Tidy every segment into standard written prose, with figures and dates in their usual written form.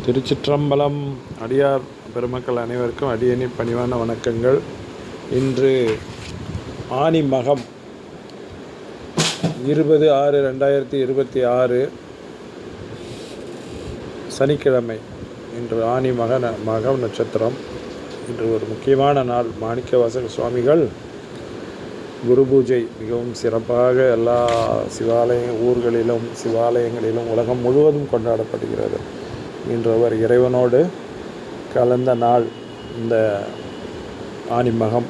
திருச்சிற்றம்பலம். அடியார் பெருமக்கள் அனைவருக்கும் அடியனின் பணிவான வணக்கங்கள். இன்று ஆனி மகம் 20/6/2026 சனிக்கிழமை. இன்று ஆனி மகம் நட்சத்திரம். இன்று ஒரு முக்கியமான நாள். மாணிக்கவாசக சுவாமிகள் குரு பூஜை மிகவும் சிறப்பாக எல்லா ஊர்களிலும் சிவாலயங்களிலும் உலகம் முழுவதும் கொண்டாடப்படுகிறது. இன்று அவர் இறைவனோடு கலந்த நாள் இந்த ஆனி மகம்.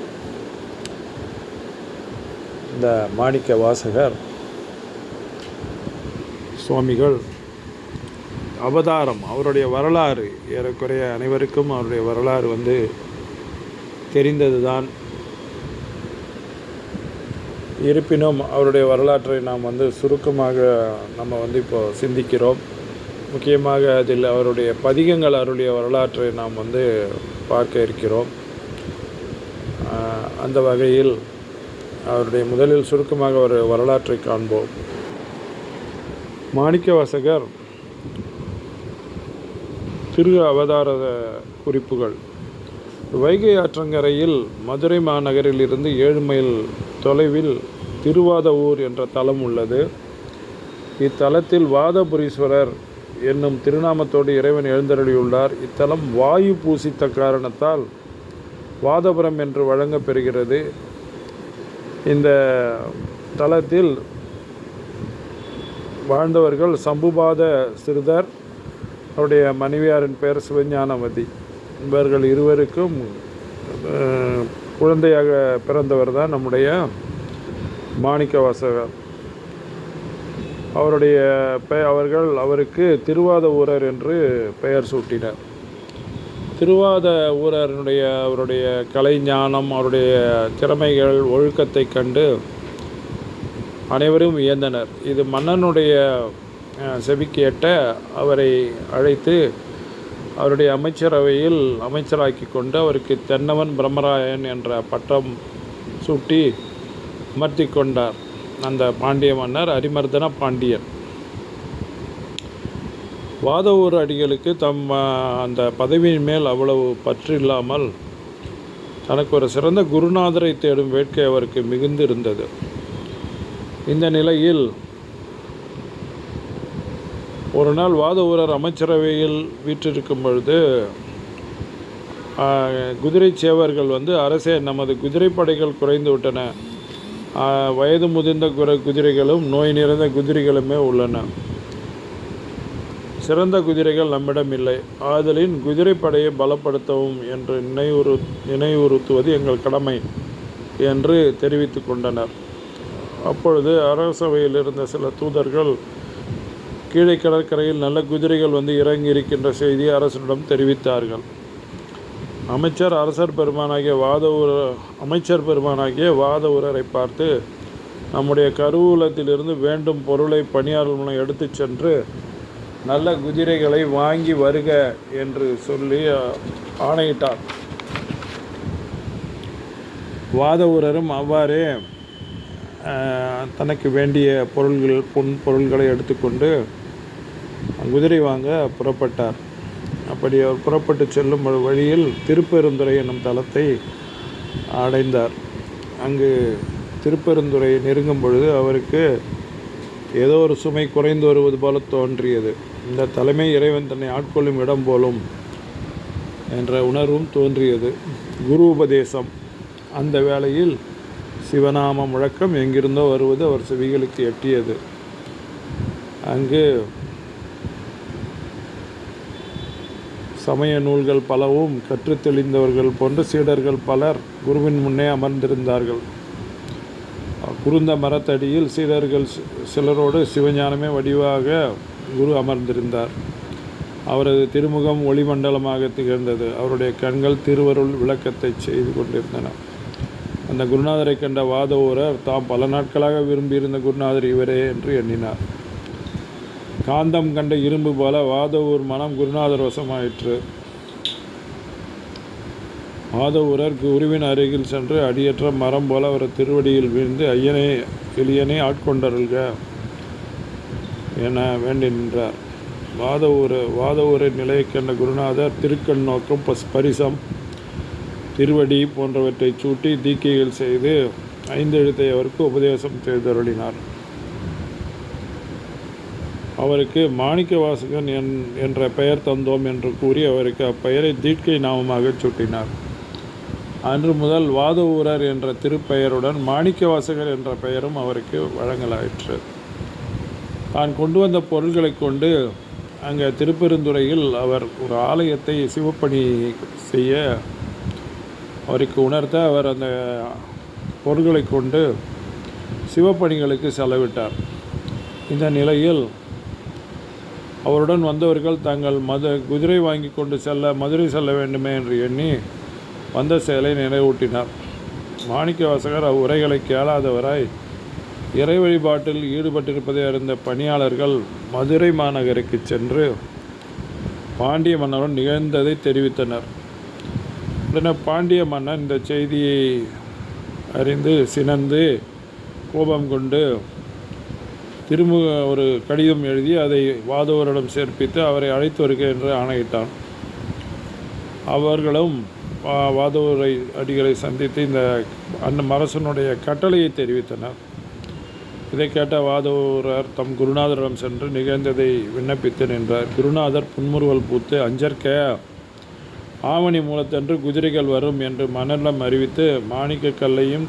இந்த மாணிக்க வாசகர் சுவாமிகள் அவதாரம், அவருடைய வரலாறு ஏறக்குறைய அனைவருக்கும் அவருடைய வரலாறு தெரிந்தது தான். இருப்பினும் அவருடைய வரலாற்றை நாம் சுருக்கமாக நம்ம இப்போ சிந்திக்கிறோம். முக்கியமாக அதில் அவருடைய பதிகங்கள் அருளிய வரலாற்றை நாம் பார்க்க இருக்கிறோம். அந்த வகையில் அவருடைய முதலில் சுருக்கமாக ஒரு வரலாற்றை காண்போம். மாணிக்கவாசகர் திரு அவதார குறிப்புகள். வைகை ஆற்றங்கரையில் மதுரை மாநகரில் இருந்து 7 மைல் தொலைவில் திருவாதவூர் என்ற தலம் உள்ளது. இத்தலத்தில் வாதபுரீஸ்வரர் என்னும் திருநாமத்தோடு இறைவன் எழுந்தருளியுள்ளார். இத்தலம் வாயு பூசித்த காரணத்தால் வாதபுரம் என்று வழங்கப் பெறுகிறது. இந்த தலத்தில் வாழ்ந்தவர்கள் சம்புபாத சிறுதர், அவருடைய மனைவியாரின் பெயர் சிவஞானவதி. இவர்கள் இருவருக்கும் குழந்தையாக பிறந்தவர் தான் நம்முடைய மாணிக்கவாசகர். அவருக்கு திருவாதவூரர் என்று பெயர் சூட்டினர். அவருடைய கலை ஞானம், அவருடைய திறமைகள், ஒழுக்கத்தை கண்டு அனைவரும் வியந்தனர். இது மன்னனுடைய செவிக்கு எட்ட அவரை அழைத்து அவருடைய அமைச்சரவையில் அமைச்சராக்கி கொண்டு அவருக்கு தென்னவன் பிரம்மராயன் என்ற பட்டம் சூட்டி அமர்த்தி கொண்டார். அந்த பாண்டிய மன்னர் அரிமர்தன பாண்டியன். வாதவூர் அடிகளுக்கு அந்த பதவியின் மேல் அவ்வளவு பற்று இல்லாமல் தனக்கு ஒரு சிறந்த குருநாதரை தேடும் வேட்கை அவருக்கு மிகுந்து இருந்தது. இந்த நிலையில் ஒரு நாள் வாதவூரர் அமைச்சரவையில் வீற்றிருக்கும் பொழுது குதிரை சேவர்கள் அரசே, நமது குதிரைப்படைகள் குறைந்து விட்டன. வயது முதிர்ந்த குதிரைகளும் நோய் நிறைந்த குதிரைகளுமே உள்ளன. சிறந்த குதிரைகள் நம்மிடம் இல்லை. ஆதலின் குதிரைப்படையை பலப்படுத்தவும் என்று நினைவுறுத்துவது எங்கள் கடமை என்று தெரிவித்து கொண்டனர். அப்பொழுது அரசவையில் இருந்த சில தூதர்கள் கீழே கடற்கரையில் நல்ல குதிரைகள் இறங்கி இருக்கின்ற செய்தியை அரசனிடம் தெரிவித்தார்கள். அமைச்சர் பெருமானாகிய வாதவூரரை பார்த்து, நம்முடைய கருவூலத்திலிருந்து வேண்டும் பொருளை பணியாளர் மூலம் எடுத்து சென்று நல்ல குதிரைகளை வாங்கி வருக என்று சொல்லி ஆணையிட்டார். வாதவூரரும் அவ்வாறே தனக்கு வேண்டிய பொருள்களை எடுத்துக்கொண்டு குதிரை வாங்க புறப்பட்டார். அப்படி அவர் புறப்பட்டு செல்லும் வழியில் திருப்பெருந்துறை என்னும் தலத்தை அடைந்தார். அங்கு திருப்பெருந்துறை நெருங்கும் பொழுது அவருக்கு ஏதோ ஒரு சுமை குறைந்து வருவது போல தோன்றியது. இந்த தலைமை இறைவன் தன்னை ஆட்கொள்ளும் இடம் போலும் என்ற உணர்வும் தோன்றியது. குரு உபதேசம். அந்த வேளையில் சிவநாம முழக்கம் எங்கிருந்தோ வருவது அவர் செவிகளுக்கு எட்டியது. அங்கு சமய நூல்கள் பலவும் கற்று தெளிந்தவர்கள் போன்று சீடர்கள் பலர் குருவின் முன்னே அமர்ந்திருந்தார்கள். குருந்த மரத்தடியில் சீடர்கள் சிலரோடு சிவஞானமே வடிவாக குரு அமர்ந்திருந்தார். அவரது திருமுகம் ஒளிமண்டலமாக திகழ்ந்தது. அவருடைய கண்கள் திருவருள் விளக்கத்தை செய்து கொண்டிருந்தன. அந்த குருநாதரை கண்ட வாதவூரர் தாம் பல நாட்களாக விரும்பியிருந்த குருநாதர் இவரே என்று எண்ணினார். காந்தம் கண்ட இரும்பு போல வாதவூர் மனம் குருநாதர் வசமாயிற்று. வாதவூரர் குருவின் அருகில் சென்று அடியற்ற மரம் போல அவர் திருவடியில் வீழ்ந்து, எளியனை ஆட்கொண்டருள்க என வேண்டி நின்றார். வாதவூரை நிலையை கண்ட குருநாதர் திருக்கண் நோக்கம் பரிசம் திருவடி போன்றவற்றை சூட்டி தீக்கைகள் செய்து 5 எழுத்தை அவருக்கு உபதேசம் செய்தருளினார். அவருக்கு மாணிக்க வாசகன் என்ற பெயர் தந்தோம் என்று கூறி அவருக்கு அப்பெயரை தீட்கை நாமமாக சூட்டினார். அன்று முதல் வாதவூரர் என்ற திருப்பெயருடன் மாணிக்க வாசகர் என்ற பெயரும் அவருக்கு வழங்கலாயிற்று. தான் கொண்டு வந்த பொருள்களை கொண்டு அங்கே திருப்பெருந்துறையில் அவர் ஒரு ஆலயத்தை சிவப்பணி செய்ய அவருக்கு உணர்த்த அவர் அந்த பொருள்களை கொண்டு சிவப்பணிகளுக்கு செலவிட்டார். இந்த நிலையில் அவருடன் வந்தவர்கள் தங்கள் குதிரை வாங்கி கொண்டு மதுரை செல்ல வேண்டுமே என்று எண்ணி வந்த செயலை நினைவூட்டினார். மாணிக்க வாசகர் அவ்வுரைகளை கேளாதவராய் இறை வழிபாட்டில் ஈடுபட்டிருப்பதை அறிந்த பணியாளர்கள் மதுரை மாநகருக்கு சென்று பாண்டிய மன்னருடன் நிகழ்ந்ததை தெரிவித்தனர். உடனே பாண்டிய மன்னன் இந்த செய்தியை அறிந்து சினந்து கோபம் கொண்டு ஒரு கடிதம் எழுதி அதை வாதவரிடம் சேர்ப்பித்து அவரை அழைத்து வருக என்று ஆணையிட்டான். அவர்களும் வாதவூரை அடிகளை சந்தித்து அந்த அரசனுடைய கட்டளையை தெரிவித்தனர். இதை கேட்ட வாதவூரர் தம் குருநாதரிடம் சென்று நிகழ்ந்ததை விண்ணப்பித்து நின்றார். குருநாதர் புன்முறுவல் பூத்து அஞ்சற்க ஆவணி மூலத்தன்று குதிரைகள் வரும் என்று மன்னரிடம் அறிவித்து மாணிக்க கல்லையும்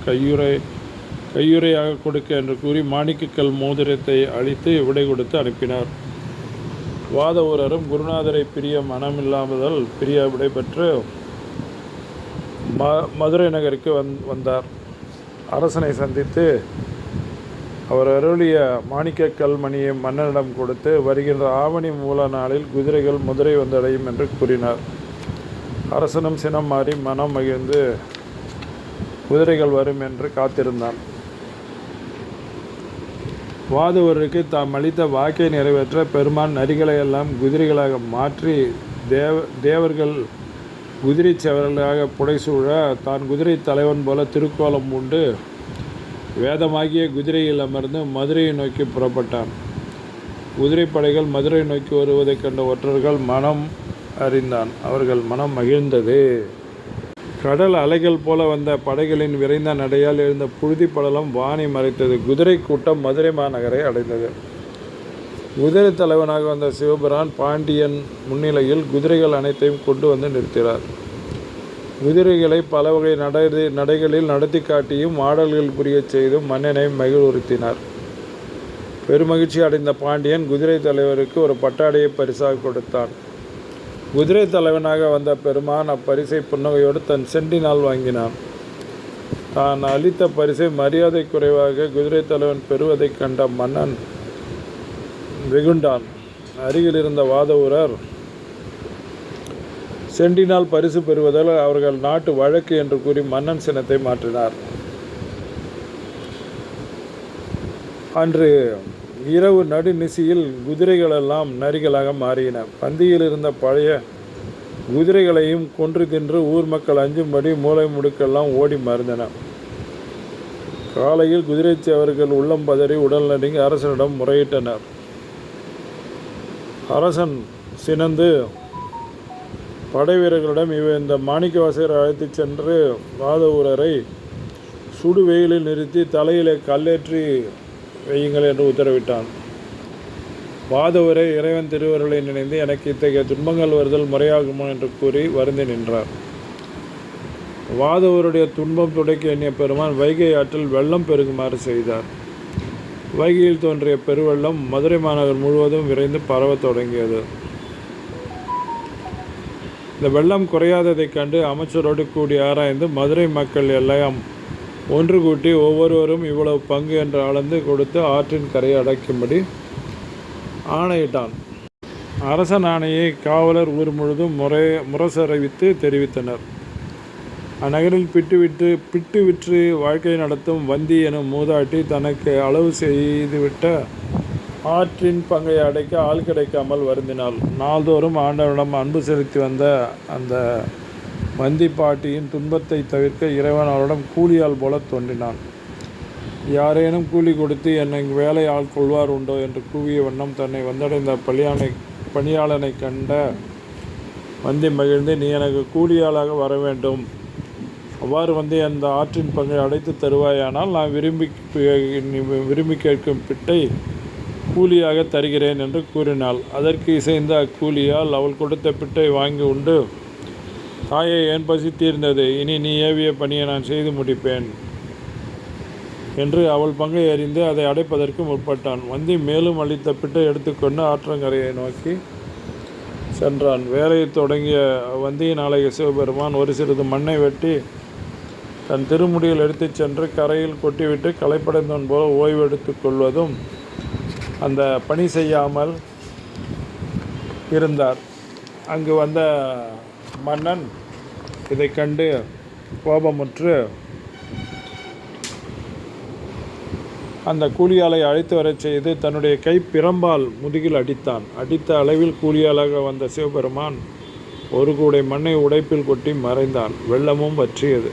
கையுறையாக கொடுக்க என்று கூறி மாணிக்கக்கல் மோதிரத்தை அளித்து விடை கொடுத்து அனுப்பினார். வாதவூரரும் குருநாதரை பிரிய மனமில்லாமல் பிரிய விடைபெற்று மதுரை நகருக்கு வந்தார். அரசனை சந்தித்து அவர் அருளிய மாணிக்கக்கல் மணியை மன்னரிடம் கொடுத்து வருகின்ற ஆவணி மூல நாளில் குதிரைகள் மதுரை வந்தடையும் என்று கூறினார். அரசனும் சினம் மாறி மனம் மகிழ்ந்து குதிரைகள் வரும் என்று காத்திருந்தான். வாதவூருக்கு தாம் அளித்த வாக்கை நிறைவேற்ற பெருமான் நரிகளையெல்லாம் குதிரைகளாக மாற்றி தேவர்கள் குதிரை செவர்களாக புடைசூழ தான் குதிரை தலைவன் போல திருக்கோலம் உண்டு வேதமாகிய குதிரையில் அமர்ந்து மதுரையை நோக்கி புறப்பட்டான். குதிரைப்படைகள் மதுரை நோக்கி வருவதைக் கண்ட ஒற்றர்கள் மனம் அறிந்தான். அவர்கள் மனம் மகிழ்ந்தது. கடல் அலைகள் போல வந்த படைகளின் விரைந்த நடையால் எழுந்த புழுதி படலம் வானை மறைத்தது. குதிரை கூட்டம் மதுரை மாநகரை அடைந்தது. குதிரை தலைவனாக வந்த சிவபிரான் பாண்டியன் முன்னிலையில் குதிரைகள் அனைத்தையும் கொண்டு வந்து நிறுத்தினார். குதிரைகளை பல வகை நடைகளில் நடத்தி காட்டியும் ஆடல்கள் புரிய செய்தும் மன்னனை மகிழ்வுறுத்தினார். பெருமகிழ்ச்சி அடைந்த பாண்டியன் குதிரை தலைவருக்கு ஒரு பட்டாடையை பரிசாக கொடுத்தான். குதிரை தலைவனாக வந்த பெருமான் அப்பரிசை புன்னகையோடு தன் செண்டினால் வாங்கினான். தான் அளித்த பரிசை மரியாதை குறைவாக குதிரை தலைவன் பெறுவதைக் கண்ட மன்னன் வெகுண்டான். அருகில் இருந்த வாதவூரர் செண்டினால் பரிசு பெறுவதால் அவர்கள் நாட்டு வழக்கு என்று கூறி மன்னன் சினத்தை மாற்றினார். அன்று இரவு நடுநிசியில் குதிரைகளெல்லாம் நரிகளாக மாறின. பந்தியில் இருந்த பழைய குதிரைகளையும் கொன்று தின்று ஊர் மக்கள் அஞ்சும்படி மூளை முடுக்கெல்லாம் ஓடி மறைந்தன. காலையில் குதிரை சேவர்கள் உள்ளம் பதறி உடல் நடுங்கி அரசனிடம் முறையிட்டனர். அரசன் சினந்து படை வீரர்களிடம் இந்த மாணிக்கவாசகரை அழைத்து சென்று வாதவூரரை சுடு வெயிலில் நிறுத்தி தலையிலே கல்லேற்றி வையுங்கள் என்று உத்தரவிட்டான். வாதவூரை இறைவன் திருவருளை நினைந்து எனக்கு இத்தகைய துன்பங்கள் வருதல் முறையாகுமோ என்று கூறி வருந்தி நின்றார். வாதவூருடைய துன்பம் துடைக்க எண்ணிய பெருமான் வைகை ஆற்றில் வெள்ளம் பெருகுமாறு செய்தார். வைகையில் தோன்றிய பெருவெள்ளம் மதுரை மாநகர் முழுவதும் விரைந்து பரவத் தொடங்கியது. இந்த வெள்ளம் குறையாததைக் கண்டு அமைச்சரோடு கூடி ஆராய்ந்து மதுரை மக்கள் எல்லாம் ஒன்று கூட்டி ஒவ்வொருவரும் இவ்வளவு பங்கு என்று அளந்து கொடுத்து ஆற்றின் கரையை அடைக்கும்படி ஆணையிட்டான். அரசன் ஆணையை காவலர் ஊர் முழுதும் முரசறிவித்து தெரிவித்தனர். அந்நகரில் பிட்டு விற்று வாழ்க்கை நடத்தும் வந்தி எனும் மூதாட்டி தனக்கு அளவு செய்துவிட்ட ஆற்றின் பங்கை அடைக்க ஆள் கிடைக்காமல் வருந்தினாள். நாள்தோறும் ஆண்டவரிடம் அன்பு செலுத்தி வந்த அந்த வந்தி பாட்டியின் துன்பத்தை தவிர்க்க இறைவன் அவரிடம் கூலியால் போல தோன்றினான். யாரேனும் கூலி கொடுத்து என்னை வேலை ஆள் கொள்வார் உண்டோ என்று கூவிய வண்ணம் தன்னை வந்தடைந்த பணியாளனை கண்ட வந்தி மகிழ்ந்து, நீ எனக்கு கூலியாளாக வர வேண்டும். அவ்வாறு வந்து அந்த ஆற்றின் பங்கை அடைத்து தருவாயானால் நான் விரும்பி கேட்கும் பிட்டை கூலியாக தருகிறேன் என்று கூறினாள். அதற்கு இசைந்த அக்கூலியால் அவள் கொடுத்த பிட்டை வாங்கி உண்டு, தாயை என் பசி தீர்ந்தது, இனி நீ ஏவிய பணியை நான் செய்து முடிப்பேன் என்று அவள் பங்கை அறிந்து அதை அடைப்பதற்கு முற்பட்டான். வந்தி மேலும் அளித்த பிட்டை எடுத்துக்கொண்டு ஆற்றங்கரையை நோக்கி சென்றான். வேலையை தொடங்கிய வந்தியின் ஆலய சிவபெருமான் ஒரு சிறிது மண்ணை வெட்டி தன் திருமுடியில் எடுத்துச் சென்று கரையில் கொட்டிவிட்டு களைப்படைந்தவன் போல ஓய்வெடுத்து கொள்வதும் அந்த பணி செய்யாமல் இருந்தார். அங்கு வந்த மன்னன் இதை கண்டு கோபமுற்று அந்த கூலியாளை அழைத்து வரச் செய்து தன்னுடைய கை பிரம்பால் முதுகில் அடித்தான். அடித்த அளவில் கூலியாளாக வந்த சிவபெருமான் ஒரு கூடை மண்ணை உடைப்பில் கொட்டி மறைந்தான். வெள்ளமும் வற்றியது.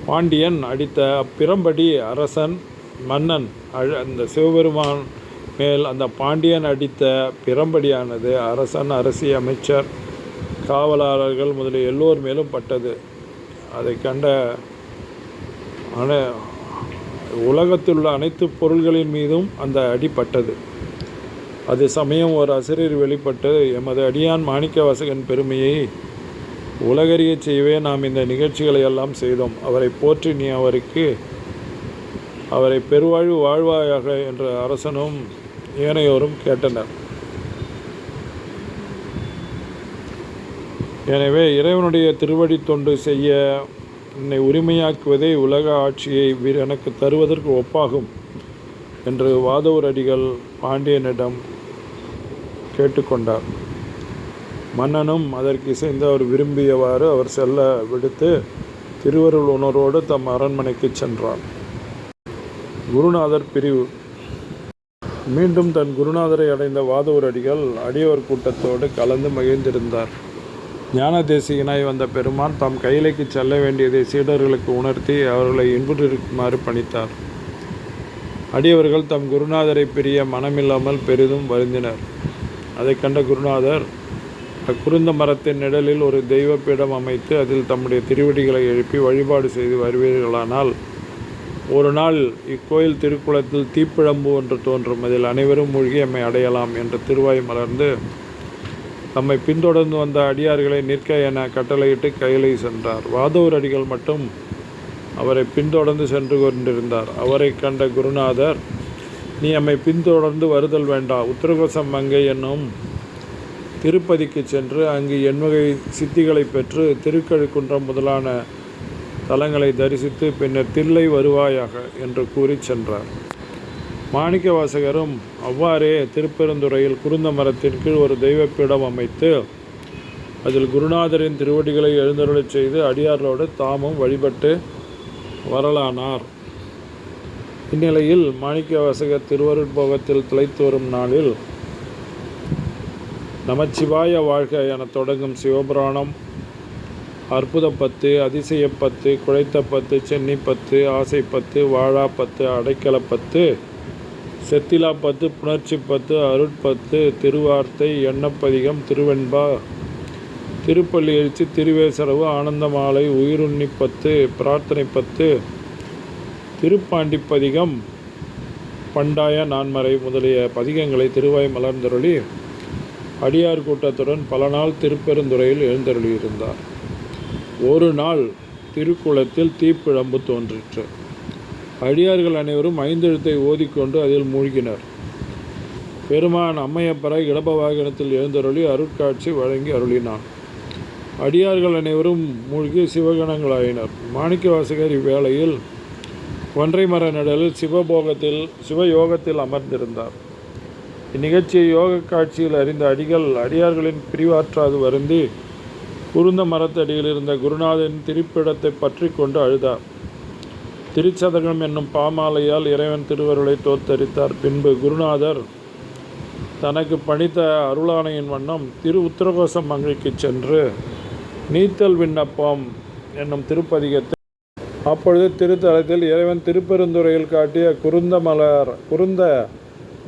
பாண்டியன் அடித்த அப்பிரம்படி அரசன் மன்னன் அந்த சிவபெருமான் மேல் அந்த பாண்டியன் அடித்த பிரம்படியானது அரசன், அரசி, அமைச்சர், காவலாளர்கள் முதலிய எல்லோர் மேலும் பட்டது. அதை கண்ட உலகத்தில் உள்ள அனைத்து பொருள்களின் மீதும் அந்த அடிப்பட்டது. அது சமயம் ஒரு அசிரியர் வெளிப்பட்டு, எமது அடியான் மாணிக்கவாசகன் பெருமையை உலகறிய செய்யவே நாம் இந்த நிகழ்ச்சிகளை எல்லாம் செய்தோம். அவரை போற்றி நீ அவரை பெருவாழ்வு வாழ்வாயாக என்று அரசனும் ஏனையோரும் கேட்டனர். எனவே இறைவனுடைய திருவடி தொண்டு செய்ய என்னை உரிமையாக்குவதே உலக ஆட்சியை எனக்கு தருவதற்கு ஒப்பாகும் என்று வாதவூர் அடிகள் பாண்டியனிடம் கேட்டுக்கொண்டார். மன்னனும் அதற்கு இசைந்து அவர் விரும்பியவாறு அவர் செல்ல விடுத்து திருவருள் உணர்வோடு தம் அரண்மனைக்கு சென்றார். குருநாதர் பிரிவு. மீண்டும் தன் குருநாதரை அடைந்த வாதவூர் அடிகள் அடியவர் கூட்டத்தோடு கலந்து மகிழ்ந்திருந்தார். ஞான தேசிகனாய் வந்த பெருமான் தாம் கையிலைக்கு செல்ல வேண்டியதை சீடர்களுக்கு உணர்த்தி அவர்களை இன்புற்றிருக்குமாறு பணித்தார். அடியவர்கள் தம் குருநாதரை பிரிய மனமில்லாமல் பெரிதும் வருந்தினர். அதை கண்ட குருநாதர் அக்குருந்த மரத்தின் நிழலில் ஒரு தெய்வ பீடம் அமைத்து அதில் தம்முடைய திருவடிகளை எழுப்பி வழிபாடு செய்து வருவீர்களானால் ஒரு நாள் இக்கோயில் திருக்குளத்தில் தீப்பிழம்பு ஒன்று தோன்றும், அதில் அனைவரும் மூழ்கி எம்மை அடையலாம் என்று திருவாய் மலர்ந்து தம்மை பின்தொடர்ந்து வந்த அடியார்களை நிற்க என கட்டளையிட்டு கையிலை சென்றார். வாதவூர் அடிகள் மட்டும் அவரை பின்தொடர்ந்து சென்று கொண்டிருந்தார். அவரை கண்ட குருநாதர், நீ எம்மை பின்தொடர்ந்து வருதல் வேண்டா, உத்தரகோசம் மங்கை என்னும் திருப்பதிக்கு சென்று அங்கு எண்வகை சித்திகளை பெற்று திருக்கழுக்குன்றம் முதலான தலங்களை தரிசித்து பின்னர் தில்லை வருவாயாக என்று கூறி சென்றார். மாணிக்கவாசகரும் அவ்வாறே திருப்பெருந்துறையில் குருந்த மரத்தின் கீழ் ஒரு தெய்வப்பீடம் அமைத்து அதில் குருநாதரின் திருவடிகளை எழுந்தருளச் செய்து அடியார்களோடு தாமும் வழிபட்டு வரலானார். இந்நிலையில் மாணிக்கவாசகர் திருவருட்போகத்தில் திளைத்து வரும் நாளில் நமச்சிவாய வாழ்க என தொடங்கும் சிவபுராணம், அற்புதப்பத்து, அதிசயப்பத்து, குழைத்தப்பத்து, சென்னிப்பத்து, ஆசைப்பத்து, வாழாப்பத்து, அடைக்கலப்பத்து, செத்திலாப்பத்து, புணர்ச்சிப்பத்து, அருட்பத்து, திருவார்த்தை, எண்ணப்பதிகம், திருவெண்பா, திருப்பள்ளி எழுச்சி, திருவேசரவு, ஆனந்தமாலை, உயிருண்ணிப்பத்து, பிரார்த்தனைப்பத்து, திருப்பாண்டிப்பதிகம், பண்டாய நான்மறை முதலிய பதிகங்களை திருவாய் மலர்ந்தருளி அடியார் கூட்டத்துடன் பல நாள் திருப்பெருந்துறையில் எழுந்தருளியிருந்தார். ஒரு நாள் திருக்குளத்தில் தீப்பிழம்பு தோன்றிற்று. அடியார்கள் அனைவரும் ஐந்தெழுத்தை ஓதிக்கொண்டு அதில் மூழ்கினர். பெருமான் அம்மையப்பரை இடப வாகனத்தில் எழுந்தருளி அருட்காட்சி வழங்கி அருளினான். அடியார்கள் அனைவரும் மூழ்கி சிவகணங்களாயினர். மாணிக்கவாசகர் இவ்வேளையில் ஒன்றை மர நிழலில் சிவயோகத்தில் அமர்ந்திருந்தார். இந்நிகழ்ச்சியை யோக காட்சியில் அறிந்த அடியார்களின் பிரிவாற்றாது வருந்தி குருந்த மரத்தடியில் இருந்த குருநாதரின் திருப்பிடத்தை பற்றி கொண்டு அழுதார். திருச்சதகம் என்னும் பாமாலையால் இறைவன் திருவருளை தோத்தரித்தார். பின்பு குருநாதர் தனக்கு பணித்த அருளானையின் வண்ணம் உத்தரகோசம் மங்கைக்கு சென்று நீத்தல் விண்ணப்பம் என்னும் திருப்பதிகத்தை அப்பொழுது திருத்தலத்தில் இறைவன் திருப்பெருந்துறையில் காட்டிய குருந்த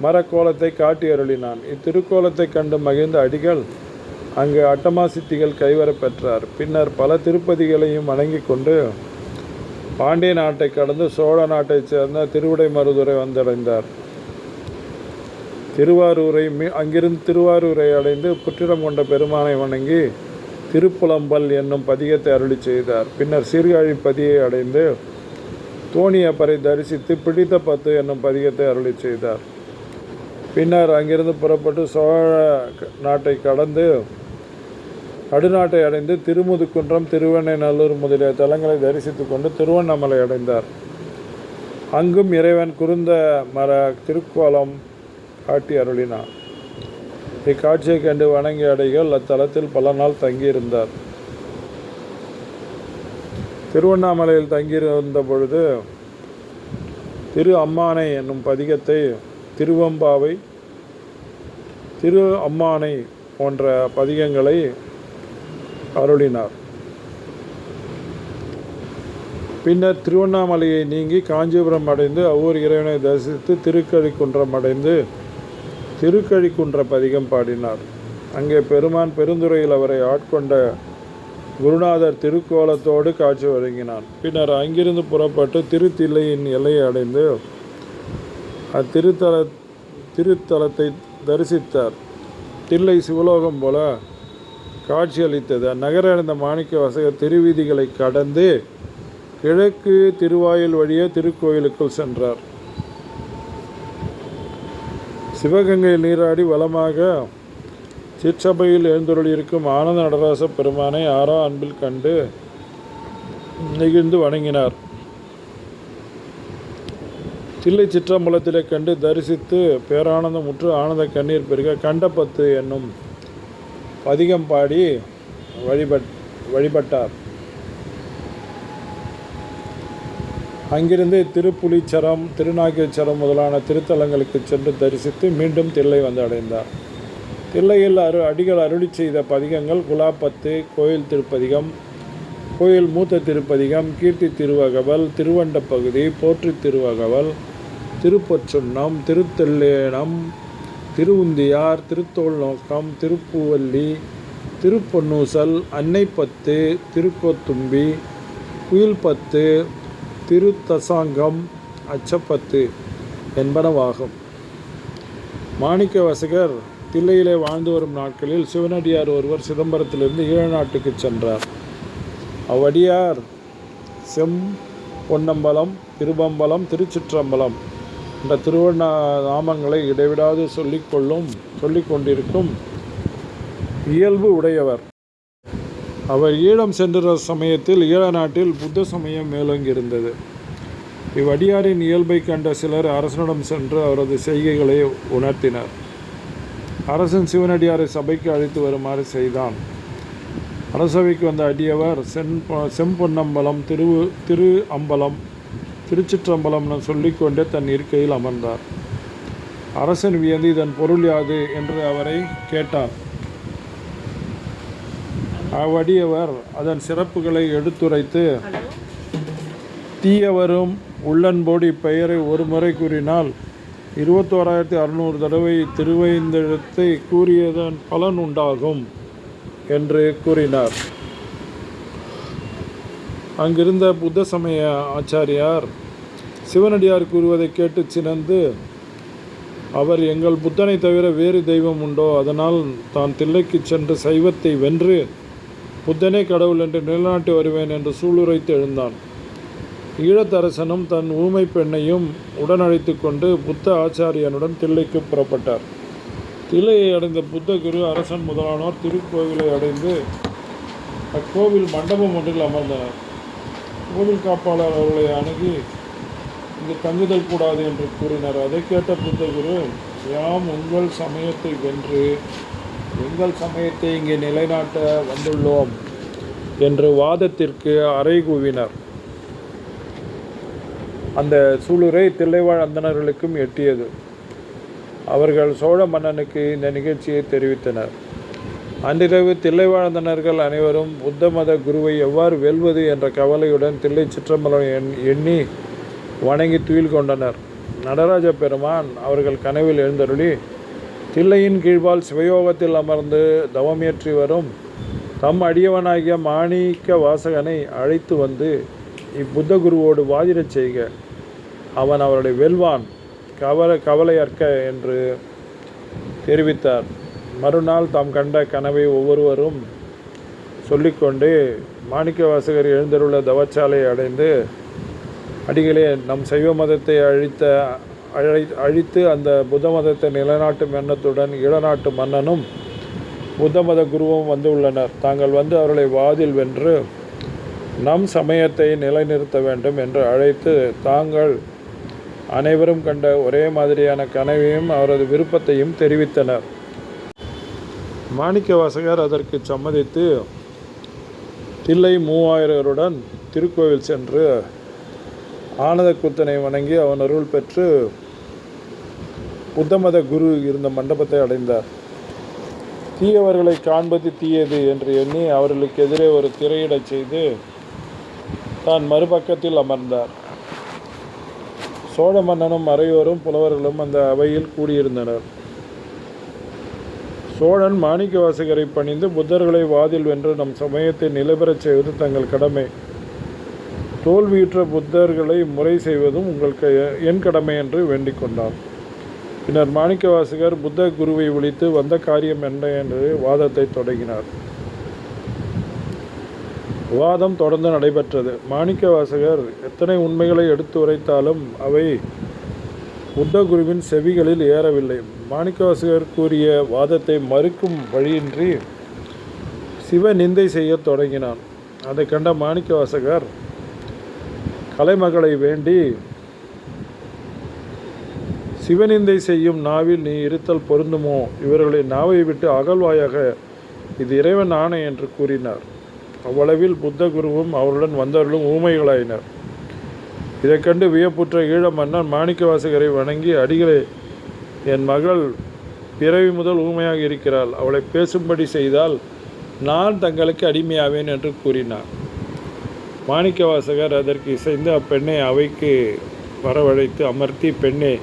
மரக்கோலத்தை காட்டி அருளினான். இத்திருக்கோலத்தை கண்டு மகிழ்ந்த அடிகள் அங்கு அட்டமா சித்திகள் கைவர பெற்றார். பின்னர் பல திருப்பதிகளையும் வணங்கி கொண்டு பாண்டிய நாட்டை கடந்து சோழ நாட்டைச் சேர்ந்த திருவிடைமருதுரை வந்தடைந்தார். அங்கிருந்து திருவாரூரை அடைந்து புற்றிடம் கொண்ட பெருமானை வணங்கி திருப்புலம்பல் என்னும் பதிகத்தை அருளி செய்தார். பின்னர் சீர்காழிப்பதியை அடைந்து தோணியப்பரை தரிசித்து பிடித்த பத்து என்னும் பதிகத்தை அருளி செய்தார். பின்னர் அங்கிருந்து புறப்பட்டு சோழ நாட்டை கடந்து நடுநாட்டை அடைந்து திருமுதுகுன்றம், திருவெண்ணைநல்லூர் முதலிய தலங்களை தரிசித்து கொண்டு திருவண்ணாமலை அடைந்தார். அங்கும் இறைவன் குருந்த மர திருக்கோலம் காட்டி அருளினார். இக்காட்சியை கண்டு வணங்கிய அடிகள் அத்தலத்தில் பல நாள் தங்கியிருந்தார். திருவண்ணாமலையில் தங்கியிருந்த பொழுது திரு அம்மானை என்னும் பதிகத்தை, திருவம்பாவை, திரு அம்மானை போன்ற பதிகங்களை அருளினார். பின்னர் திருவண்ணாமலையை நீங்கி காஞ்சிபுரம் அடைந்து அவ்வூர் இறைவனை தரிசித்து திருக்கழிக்குன்றம் அடைந்து திருக்கழிக்குன்ற பதிகம் பாடினார். அங்கே பெருமான் பெருந்துறையில் அவரை ஆட்கொண்ட குருநாதர் திருக்கோலத்தோடு காட்சி வழங்கினான். பின்னர் அங்கிருந்து புறப்பட்டு திருத்தில்லையின் எல்லையை அடைந்து திருத்தலத்தை தரிசித்தார். தில்லை சிவலோகம் போல காட்சியளித்தது. அந்நகரை அடைந்த மாணிக்க வாசகர் திருவீதிகளை கடந்து கிழக்கு திருவாயில் வழியே திருக்கோயிலுக்குள் சென்றார். சிவகங்கையில் நீராடி வலமாக சிற்சபையில் எழுந்தருளியிருக்கும் ஆனந்த நடராச பெருமானை ஆறா அன்பில் கண்டு நெகிழ்ந்து வணங்கினார். தில்லை சிற்றம்பலத்திலே கண்டு தரிசித்து பேரானந்தமுற்று ஆனந்த கண்ணீர் பெருக கண்டபத்து என்னும் பதிகம் பாடி வழிபட்டார். அங்கிருந்து திருப்புலிச்சரம், திருநாகேச்சரம் முதலான திருத்தலங்களுக்கு சென்று தரிசித்து மீண்டும் தில்லை வந்து அடைந்தார். தில்லையில் அடிகள் அருளி செய்த பதிகங்கள் குலாப்பத்து, கோயில் திருப்பதிகம், கோயில் மூத்த திருப்பதிகம், கீர்த்தி திருவகவல், திருவண்ட பகுதி, போற்றி திருவகவல், திருப்பொற்சுன்னம், திருத்தெல்லேனம், திருவுந்தியார், திருத்தோல் நோக்கம், திருப்பூவல்லி, திருப்பொன்னூசல், அன்னைப்பத்து, திருக்கோத்தும்பி, குயில்பத்து, திருத்தசாங்கம், அச்சப்பத்து என்பனவாகும். மாணிக்க வாசகர் தில்லையிலே வாழ்ந்து வரும் நாட்களில் சிவனடியார் ஒருவர் சிதம்பரத்திலிருந்து ஈழ நாட்டுக்கு சென்றார். அவ்வடியார் பொன்னம்பலம், திருபம்பலம், திருச்சிற்றம்பலம் என்ற திருவண்ணாமங்களை இடைவிடாது சொல்லிக் கொண்டிருக்கும் இயல்பு உடையவர். அவர் ஈழம் சென்ற சமயத்தில் ஈழ நாட்டில் புத்த சமயம் மேலோங்கியிருந்தது. இவ்வடியாரின் இயல்பை கண்ட சிலர் அரசனிடம் சென்று அவரது செய்கைகளை உணர்த்தினர். அரசன் சிவனடியாரை சபைக்கு அழைத்து வருமாறு செய்தான். அரசவைக்கு வந்த அடியவர் செம்பொன்னம்பலம், திரு அம்பலம், திருச்சிற்றம்பலம் என சொல்லிக்கொண்டே தன் இருக்கையில் அமர்ந்தார். அரசன் வியந்து இதன் பொருள் யாது என்று அவரை கேட்டார். அவ்வடியவர் அதன் சிறப்புகளை எடுத்துரைத்து, தீயவரும் உள்ளன்போடு இப்பெயரை ஒரு முறை கூறினால் 21,600 தடவை திருவைந்தெழுத்தை கூறியதன் பலன் உண்டாகும் என்று கூறினார். அங்கிருந்த புத்த சமய ஆச்சாரியார் சிவனடியார் கூறுவதை கேட்டு சினந்து, அவர் எங்கள் புத்தனை தவிர வேறு தெய்வம் உண்டோ? அதனால் தான் தில்லைக்கு சென்று சைவத்தை வென்று புத்தனே கடவுள் என்று நிலநாட்டி வருவேன் என்று சூளுரைத்து எழுந்தான். ஈழத்தரசனும் தன் ஊமை பெண்ணையும் உடனழைத்து கொண்டு புத்த ஆச்சாரியனுடன் தில்லைக்கு புறப்பட்டார். தில்லையை அடைந்த புத்த குரு, அரசன் முதலானோர் திருக்கோவிலை அடைந்து அக்கோவில் மண்டபம் ஒன்றில் அமர்ந்தனர். கோவில் காப்பாளர் அவர்களை அணுகி இங்கு தங்குதல் கூடாது என்று கூறினார். அதை கேட்ட புத்த குரு, யாம் உங்கள் சமயத்தை வென்று எங்கள் சமயத்தை இங்கே நிலைநாட்ட வந்துள்ளோம் என்று வாதத்திற்கு அறை கூவினர். அந்த சூளுரை தில்லைவாழ் அந்தணர்களுக்கும் எட்டியது. அவர்கள் சோழ மன்னனுக்கு இந்த நிகழ்ச்சியை தெரிவித்தனர். அன்றிரவு தில்லைவாழ்ந்தனர்கள் அனைவரும் புத்த மத குருவை எவ்வாறு வெல்வது என்ற கவலையுடன் தில்லை சிற்றம்பலம் எண்ணி வணங்கி துயில் கொண்டனர். நடராஜ பெருமான் அவர்கள் கனவில் எழுந்தருளி, தில்லையின் கீழ்வால் சிவயோகத்தில் அமர்ந்து தவமியற்றி வரும் தம் அடியவனாகிய மாணிக்க வாசகனை அழைத்து வந்து இப்புத்த குருவோடு வாதிடச் செய்க, அவன் அவருடைய வெல்வான், கவலையற்க என்று தெரிவித்தார். மறுநாள் தாம் கண்ட கனவை ஒவ்வொருவரும் சொல்லிக்கொண்டு மாணிக்க வாசகர் எழுந்தருள்ள தவச்சாலையை அடைந்து, அடிகளே, நம் சைவ மதத்தை அழித்து அந்த புத்த மதத்தை நிலைநாட்டும் எண்ணத்துடன் ஈழநாட்டு மன்னனும் புத்த மத குருவும் வந்துள்ளனர். தாங்கள் வந்து அவர்களை வாதில் வென்று நம் சமயத்தை நிலைநிறுத்த வேண்டும் என்று அழைத்து தாங்கள் அனைவரும் கண்ட ஒரே மாதிரியான கனவையும் அவரது விருப்பத்தையும் தெரிவித்தனர். மாணிக்கவாசகர் அதற்கு சம்மதித்து தில்லை மூவாயிரருடன் திருக்கோவில் சென்று ஆனந்தக்கூத்தனை வணங்கி அவன் அருள் பெற்று புத்தமத குரு இருந்த மண்டபத்தை அடைந்தார். தீயவர்களை காண்பது தீயது என்று எண்ணி அவர்களுக்கு எதிரே ஒரு திரையிடச் செய்து தான் மறுபக்கத்தில் அமர்ந்தார். சோழ மன்னனும் மறையோரும் புலவர்களும் அந்த அவையில் கூடியிருந்தனர். சோழன் மாணிக்கவாசகரை பணிந்து புத்தர்களை வாதில் வென்று நம் சமயத்தை நிலைபெறச் செய்வது தங்கள் கடமை, தோல்வியுற்ற புத்தர்களை முறை செய்வதும் என் கடமை என்று வேண்டிக் கொண்டார். பின்னர் மாணிக்கவாசகர் புத்த குருவை விழித்து வந்த காரியம் என்ன என்று வாதத்தை தொடங்கினார். வாதம் தொடர்ந்து நடைபெற்றது. மாணிக்கவாசகர் எத்தனை உண்மைகளை எடுத்து உரைத்தாலும் அவை புத்த குருவின் செவிகளில் ஏறவில்லை. மாணிக்கவாசகர் கூறிய வாதத்தை மறுக்கும் வழியின்றி சிவ நிந்தை செய்ய தொடங்கினான். அதை கண்ட மாணிக்கவாசகர் கலைமகளை வேண்டி, சிவநிந்தை செய்யும் நாவில் நீ இருத்தல் பொருந்துமோ, இவர்களை நாவை விட்டு அகழ்வாயாக, இது இறைவன் ஆணை என்று கூறினார். அவ்வளவில் புத்த குருவும் அவருடன் வந்தவர்களும் ஊமைகளாயினர். இதை கண்டு வியப்புற்ற ஈழ மன்னன் மாணிக்கவாசகரை வணங்கி, அடிகளே, என் மகள் பிறவி முதல் ஊமையாக இருக்கிறாள், அவளை பேசும்படி செய்தால் நான் தங்களுக்கு அடிமையாவேன் என்று கூறினார். மாணிக்கவாசகர் அதற்கு இசைந்து அப்பெண்ணை அவைக்கு வரவழைத்து அமர்த்தி, பெண்ணே,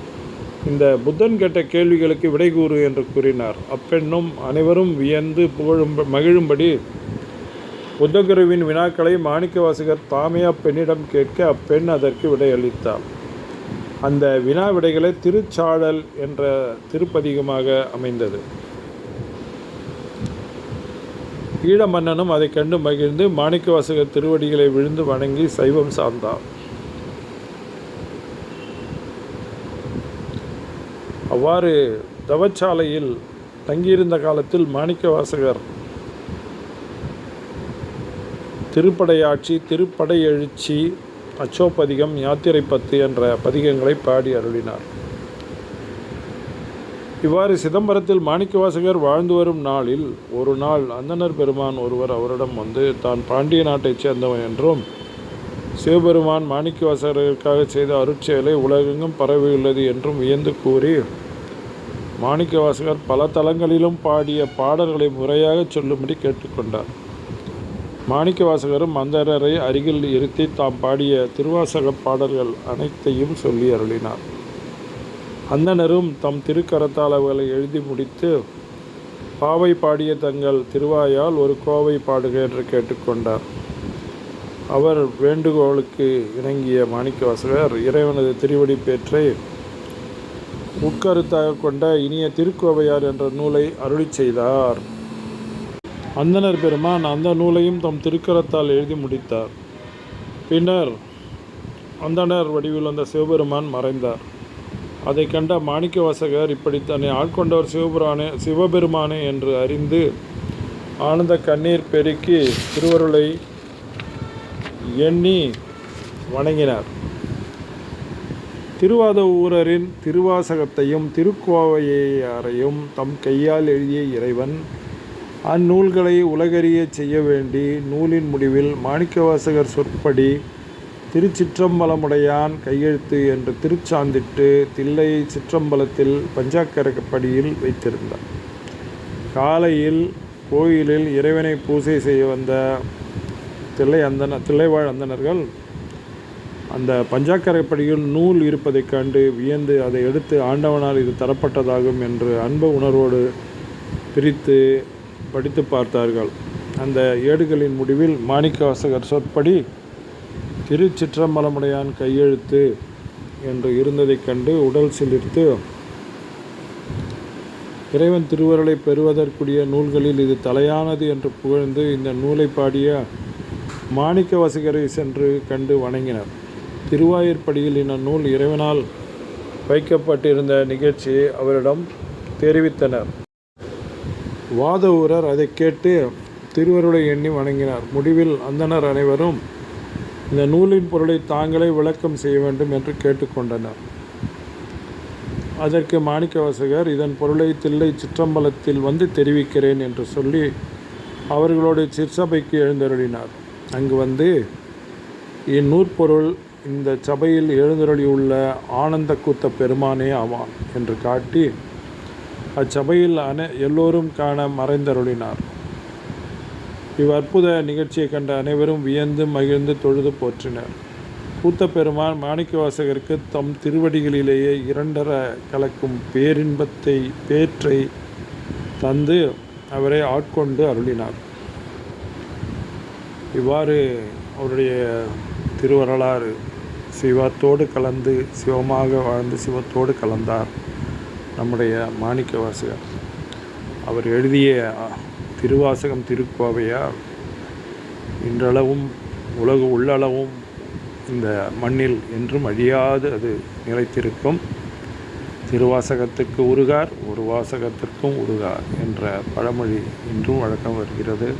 இந்த புத்தன் கேட்ட கேள்விகளுக்கு விடை கூறு என்று கூறினார். அப்பெண்ணும் அனைவரும் வியந்து மகிழும்படி புத்தகுருவின் வினாக்களை மாணிக்கவாசகர் தாமே அப்பெண்ணிடம் கேட்க அப்பெண் அதற்கு விடையளித்தார். அந்த வினா விடைகளை திருச்சாழல் என்ற திருப்பதிகமாக அமைந்தது. ஈழ மன்னனும் அதை கண்டு மகிழ்ந்து மாணிக்கவாசகர் திருவடிகளை விழுந்து வணங்கி சைவம் சார்ந்தார். அவ்வாறு தவச்சாலையில் தங்கியிருந்த காலத்தில் மாணிக்கவாசகர் திருப்படையாட்சி, திருப்படை எழுச்சி, அச்சோப்பதிகம், யாத்திரை பத்து என்ற பதிகங்களை பாடி அருளினார். இவ்வாறு சிதம்பரத்தில் மாணிக்கவாசகர் வாழ்ந்து வரும் நாளில் ஒரு நாள் அந்தணர் பெருமான் ஒருவர் அவரிடம் வந்து தான் பாண்டிய நாட்டைச் சேர்ந்தவன் என்றும் சிவபெருமான் மாணிக்கவாசகருக்காக செய்த அருட்செயலை உலகெங்கும் பரவியுள்ளது என்றும் வியந்து கூறி, மாணிக்கவாசகர் பல தலங்களிலும் பாடிய பாடல்களை முறையாக சொல்லும்படி கேட்டுக்கொண்டார். மாணிக்கவாசகரும் அந்தணரை அருகில் இருத்தி தாம் பாடிய திருவாசக பாடல்கள் அனைத்தையும் சொல்லி அருளினார். அந்தணரும் தம் திருக்கரத்தால் அவர்களை எழுதி முடித்து, பாவை பாடிய தங்கள் திருவாயால் ஒரு கோவை பாடுக என்று கேட்டுக்கொண்டார். அவர் வேண்டுகோளுக்கு இணங்கிய மாணிக்கவாசகர் இறைவனது திருவடி பேற்றை உட்கருத்தாக கொண்ட இனிய திருக்கோவையார் என்ற நூலை அருளி செய்தார். அந்தணர் பெருமான் அந்த நூலையும் தம் திருக்கரத்தால் எழுதி முடித்தார். பின்னர் அந்தணர் வடிவில் வந்த சிவபெருமான் மறைந்தார். அதை கண்ட மாணிக்கவாசகர் இப்படி தன்னை ஆட்கொண்டவர் சிவபெருமானே என்று அறிந்து ஆனந்த கண்ணீர் பெருக்கி திருவருளை எண்ணி வணங்கினார். திருவாதவூரரின் திருவாசகத்தையும் திருக்கோவையாரையும் தம் கையால் எழுதிய இறைவன் அந்நூல்களை உலகறிய செய்ய வேண்டி நூலின் முடிவில் மாணிக்கவாசகர் சொற்படி திருச்சிற்றம்பலமுடையான் கையெழுத்து என்று திருச்சாந்திட்டு தில்லை சிற்றம்பலத்தில் பஞ்சாக்கரப்படியில் வைத்திருந்தார். காலையில் கோயிலில் இறைவனை பூஜை செய்ய வந்த தில்லைவாழ் அந்தணர்கள் அந்த பஞ்சாக்கரைப்படியில் நூல் இருப்பதைக் கண்டு வியந்து அதை எடுத்து ஆண்டவனால் இது தரப்பட்டதாகும் என்று அன்பு உணர்வோடு பிரித்து படித்து பார்த்தார்கள். அந்த ஏடுகளின் முடிவில் மாணிக்கவாசகர் சொற்படி திருச்சிற்றம்பலமுடையான் கையெழுத்து என்று இருந்ததைக் கண்டு உடல் சிலிர்த்து, இறைவன் திருவருளை பெறுவதற்குரிய நூல்களில் இது தலையானது என்று புகழ்ந்து இந்த நூலை பாடிய மாணிக்கவாசகரை சென்று கண்டு வணங்கினர். திருவாயூர்படியில் இந்நூல் இறைவனால் வைக்கப்பட்டிருந்த நிகழ்ச்சியை அவரிடம் தெரிவித்தனர். வாதவூரர் அதை கேட்டு திருவருளை எண்ணி வணங்கினார். முடிவில் அந்தணர் அனைவரும் இந்த நூலின் பொருளை தாங்களே விளக்கம் செய்ய வேண்டும் என்று கேட்டுக்கொண்டனர். அதற்கு மாணிக்கவாசகர் இதன் பொருளை தில்லை சிற்றம்பலத்தில் வந்து தெரிவிக்கிறேன் என்று சொல்லி அவர்களோடு சிற்சபைக்கு எழுந்தருளினார். அங்கு வந்து இந்நூற்பொருள் இந்த சபையில் எழுந்தருளியுள்ள ஆனந்த கூத்த பெருமானே ஆவான் என்று காட்டி அச்சபையில் எல்லோரும் காண மறைந்தருளினார். இவ்வற்புத நிகழ்ச்சியை கண்ட அனைவரும் வியந்து மகிழ்ந்து தொழுது போற்றினர். கூத்த பெருமான் மாணிக்கவாசகருக்கு தம் திருவடிகளிலேயே இரண்டர கலக்கும் பேற்றை தந்து அவரை ஆட்கொண்டு அருளினார். இவ்வாறு அவருடைய திருவரலாறு சிவத்தோடு கலந்து சிவமாக வாழ்ந்து சிவத்தோடு கலந்தார் நம்முடைய மாணிக்கவாசகர். அவர் எழுதிய திருவாசகம் திருக்கோவையார் இன்றளவும் உள்ளளவும் இந்த மண்ணில் என்றும் அழியாது அது நிலைத்திருக்கும். திருவாசகத்துக்கு உருகார், ஒரு வாசகத்திற்கும் உருகார் என்ற பழமொழி இன்றும் வழக்கம் வருகிறது.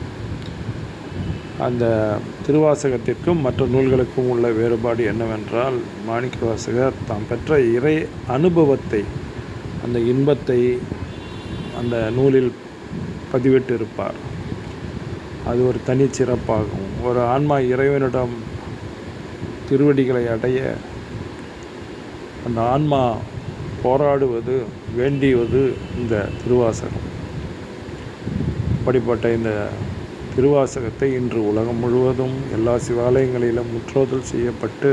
அந்த திருவாசகத்திற்கும் மற்ற நூல்களுக்கும் உள்ள வேறுபாடு என்னவென்றால், மாணிக்கவாசகர் தாம் பெற்ற இறை அனுபவத்தை, அந்த இன்பத்தை அந்த நூலில் பதிவிட்டிருப்பார். அது ஒரு தனிச்சிறப்பாகும். ஒரு ஆன்மா இறைவனிடம் திருவடிகளை அடைய அந்த ஆன்மா போராடுவது, வேண்டியது இந்த திருவாசகம். அப்படிப்பட்ட இந்த திருவாசகத்தை இன்று உலகம் முழுவதும் எல்லா சிவாலயங்களிலும் முற்றோதல் செய்யப்பட்டு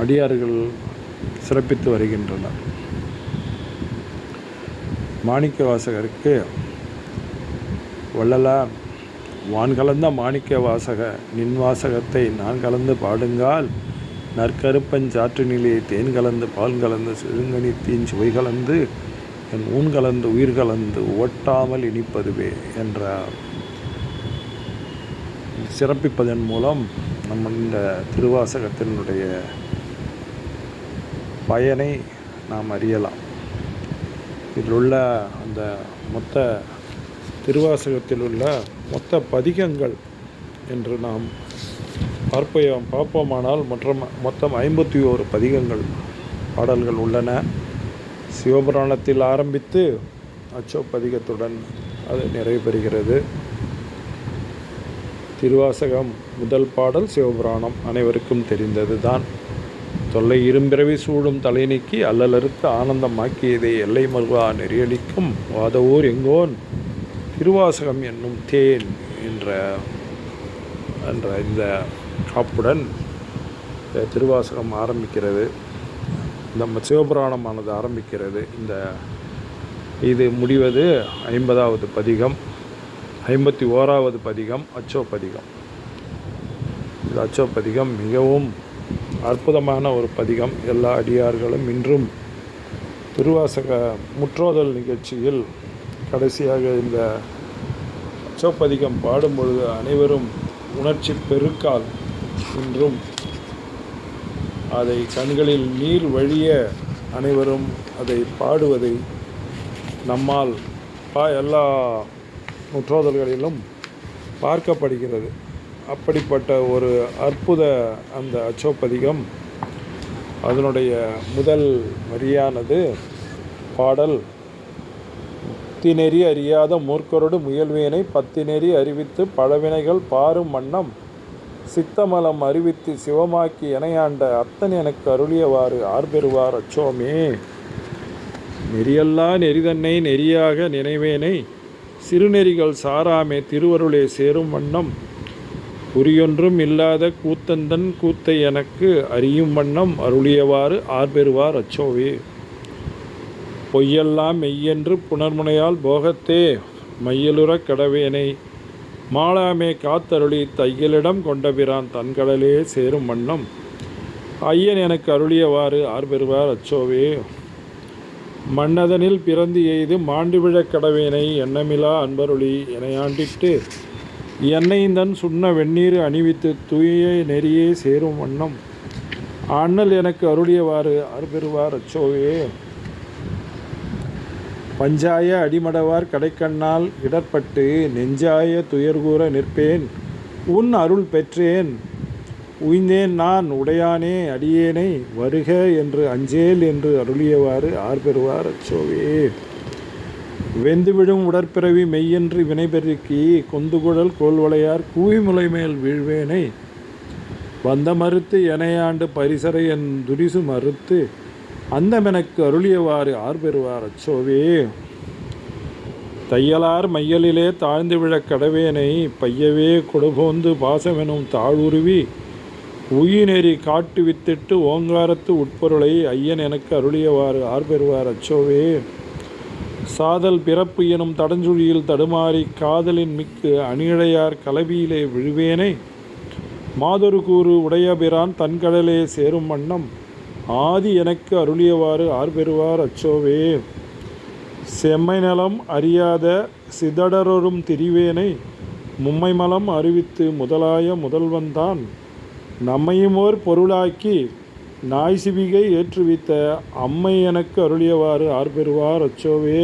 அடியார்கள் சிறப்பித்து வருகின்றனர். மாணிக்கவாசகருக்கு வள்ளலார் வான் கலந்த மாணிக்க வாசக நின் வாசகத்தை நான் கலந்து பாடுங்கால் நற்கருப்பஞ்சாற்றினிலே தேன் கலந்து பால் கலந்து செழுங்கனி தீன் சுவை கலந்து என் ஊன் கலந்து உயிர் கலந்து ஓட்டாமல் இனிப்பதுவே என்ற சிறப்பிப்பதன் மூலம் நம்ம இந்த திருவாசகத்தினுடைய பயனை நாம் அறியலாம். இதில் உள்ள அந்த மொத்த திருவாசகத்தில் உள்ள மொத்த பதிகங்கள் என்று நாம் பார்ப்போமானால் மொத்தம் 51 பதிகங்கள் பாடல்கள் உள்ளன. சிவபுராணத்தில் ஆரம்பித்து அச்சோப்பதிகத்துடன் அது நிறைவு பெறுகிறது. திருவாசகம் முதல் பாடல் சிவபுராணம் அனைவருக்கும் தெரிந்தது தான். தொல்லை இரும்பிறவி சூடும் தலை நீக்கி அல்லலறுத்து ஆனந்தமாக்கியதை எல்லை மல்வா நெறியடிக்கும் வாதவூர் எங்கோன் திருவாசகம் என்னும் தேன் என்ற இந்த காப்புடன் திருவாசகம் ஆரம்பிக்கிறது. இந்த சிவபுராணமானது ஆரம்பிக்கிறது. இது முடிவது 50வது பதிகம், 51வது பதிகம் அச்சோப்பதிகம். இந்த அச்சோப்பதிகம் மிகவும் அற்புதமான ஒரு பதிகம். எல்லா அடியார்களும் இன்றும் திருவாசக முற்றோதல் நிகழ்ச்சியில் கடைசியாக இந்த அச்சோப்பதிகம் பாடும் பொழுது அனைவரும் உணர்ச்சி பெருக்கால் இன்றும் அதை கண்களில் நீர் வழிய அனைவரும் அதை பாடுவதை நம்மால் எல்லா முற்றோதல்களிலும் பார்க்கப்படுகிறது. அப்படிப்பட்ட ஒரு அற்புத அந்த அச்சோப்பதிகம். அதனுடைய முதல் வரியானது பாடல் முத்திநெறி அறியாத மூர்க்கரோடு முயல்வேனை பத்திநெறி அறிவித்து பழவினைகள் பாரும் வண்ணம் சித்தமலம் அறிவித்து சிவமாக்கி எனையாண்ட அத்தன் எனக்கு அருளியவாறு ஆர்பெறுவார் அச்சோமே நெறியல்லா நெறிதன்னை நெறியாக நினைவேனை சிறுநெறிகள் சாராமே திருவருளே சேரும் வண்ணம் குறியொன்றும் இல்லாத கூத்தந்தன் கூத்தை எனக்கு அறியும் வண்ணம் அருளியவாறு ஆர்பெறுவார் அச்சோவே. பொய்யெல்லாம் மெய்யென்று புனர்முனையால் போகத்தே மையலுறக் கடவேனை மாளாமே காத்தருளி தையலிடம் கொண்டபிரான் தன்கடலே சேரும் வண்ணம் ஐயன் எனக்கு அருளியவாறு ஆர்பெறுவார் அச்சோவே. மன்னதனில் பிறந்து எய்து மாண்டுவிழக் கடவேனை எண்ணமிலா அன்பருளி எனையாண்டிட்டு என்னைந்தன் சுண்ண வெந்நீர் அணிவித்து தூய நெறியே சேரும் வண்ணம் அண்ணல் எனக்கு அருளியவாறு ஆர்பெறுவார் அச்சோவே. பஞ்சாய அடிமடவார் கடைக்கண்ணால் இடர்பட்டு நெஞ்சாய துயர்கூற நிற்பேன் உன் அருள் பெற்றேன் உய்ந்தேன் நான் உடையானே அடியேனை வருக என்று அஞ்சேல் என்று அருளியவாறு ஆர்பெறுவார் அச்சோவே. வெந்துவிடும் உடற்பிறவி மெய்யென்று வினைபெருக்கி கொந்துகுழல் கோல்வளையார் கூவிமுலை மேல் வீழ்வேனை வந்த மறுத்து எனையாண்டு பரிசரை என் துரிசு மறுத்து அந்தமெனக்கு அருளியவாறு ஆர்பெறுவார் அச்சோவே. தையலார் மையலிலே தாழ்ந்து விழக் கடவேனை பையவே கொடுபோந்து பாசமெனும் தாழுருவி உயிநெறி காட்டு வித்திட்டு ஓங்காரத்து உட்பொருளை ஐயன் எனக்கு அருளியவாறு ஆர்பெறுவார் அச்சோவே. சாதல் பிறப்பு எனும் தடஞ்சுழியில் தடுமாறி காதலின் மிக்கு அணிழையார் கலவியிலே விழுவேனை மாதொரு கூறு உடையபிரான் தன்கடலே சேரும் வண்ணம் ஆதி எனக்கு அருளியவாறு ஆர்பெறுவார் அச்சோவே. செம்மை நலம் அறியாத சிதடரொரும் திரிவேனை மும்மை மலம் அறிவித்து முதலாய முதல்வன்தான் நம்மையும் ஓர் பொருளாக்கி நாய் சிவிகை ஏற்றுவித்த அம்மை எனக்கு அருளியவாறு ஆர்பெறுவார் அச்சோவே.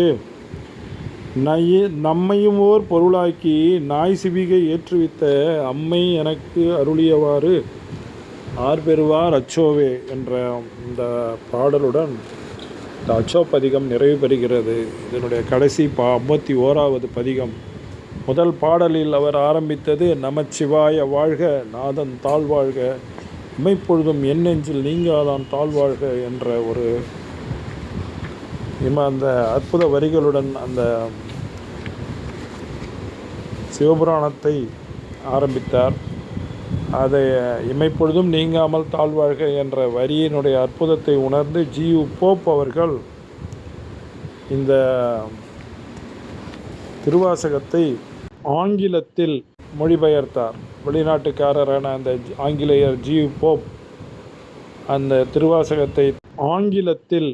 நம்மையும் ஓர் பொருளாக்கி நாய் சிவிகை ஏற்றுவித்த அம்மை எனக்கு அருளியவாறு ஆர்பெறுவார் அச்சோவே என்ற இந்த பாடலுடன் இந்த அச்சோப்பதிகம் நிறைவு பெறுகிறது. இதனுடைய கடைசி 51வது பதிகம். முதல் பாடலில் அவர் ஆரம்பித்தது நமச்சிவாய வாழ்க நாதன் தாழ்வாழ்க இமைப்பொழுதும் என் நெஞ்சில் நீங்காதான் தாழ்வாழ்க என்ற ஒரு அந்த அற்புத வரிகளுடன் அந்த சிவபுராணத்தை ஆரம்பித்தார். அதை இமைப்பொழுதும் நீங்காமல் தாழ்வாழ்க என்ற வரியினுடைய அற்புதத்தை உணர்ந்து ஜியு போப் அவர்கள் இந்த திருவாசகத்தை ஆங்கிலத்தில் மொழிபெயர்த்தார். வெளிநாட்டுக்காரரான அந்த ஆங்கிலேயர் ஜியு போப் அந்த திருவாசகத்தை ஆங்கிலத்தில்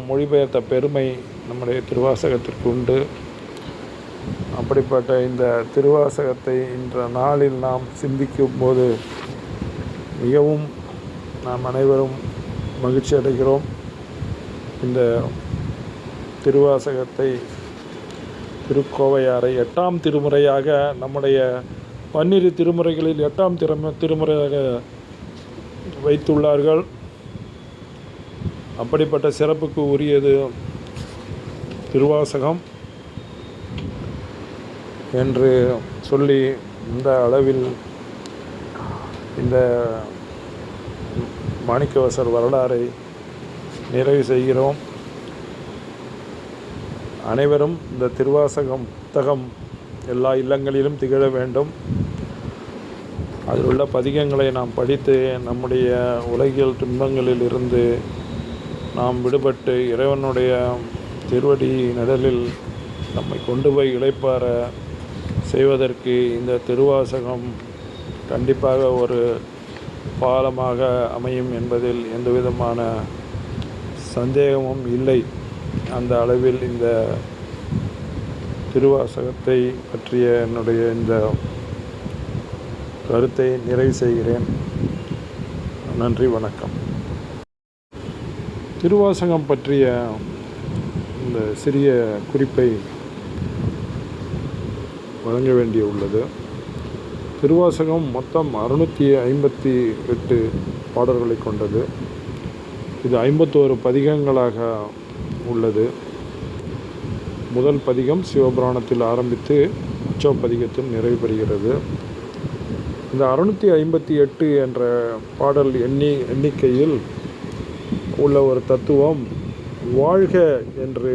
மொழிபெயர்த்த பெருமை நம்முடைய திருவாசகத்திற்கு உண்டு. அப்படிப்பட்ட இந்த திருவாசகத்தை இன்ற நாளில் நாம் சிந்திக்கும் போது மிகவும் நாம் அனைவரும் மகிழ்ச்சி அடைகிறோம். இந்த திருவாசகத்தை திருக்கோவையாரை 8ஆம் திருமுறையாக நம்முடைய 12 திருமுறைகளில் 8ஆம் திருமுறையாக வைத்துள்ளார்கள். அப்படிப்பட்ட சிறப்புக்கு உரியது திருவாசகம் என்று சொல்லி இந்த அளவில் இந்த மாணிக்கவாசகர் வரலாறை நிறைவு செய்கிறோம். அனைவரும் இந்த திருவாசகம் புத்தகம் எல்லா இல்லங்களிலும் திகழ வேண்டும். அதில் உள்ள பதிகங்களை நாம் படித்து நம்முடைய உலகியல் துன்பங்களில் இருந்து நாம் விடுபட்டு இறைவனுடைய திருவடி நிழலில் நம்மை கொண்டு போய் இளைப்பாற செய்வதற்கு இந்த திருவாசகம் கண்டிப்பாக ஒரு பாலமாக அமையும் என்பதில் எந்தவிதமான சந்தேகமும் இல்லை. அந்த அளவில் இந்த திருவாசகத்தை பற்றிய என்னுடைய இந்த கருத்தை நிறைவு செய்கிறேன். நன்றி, வணக்கம். திருவாசகம் பற்றிய இந்த சிறிய குறிப்பை வழங்க வேண்டியுள்ளது. திருவாசகம் மொத்தம் 658 பாடல்களை கொண்டது. இது 51 பதிகங்களாக உள்ளது. முதல் பதிகம் சிவபுராணத்தில் ஆரம்பித்து அச்சோப்பதிகத்தில் நிறைவு பெறுகிறது. இந்த 658 என்ற பாடல் எண்ணிக்கையில் உள்ள ஒரு தத்துவம் வாழ்க என்று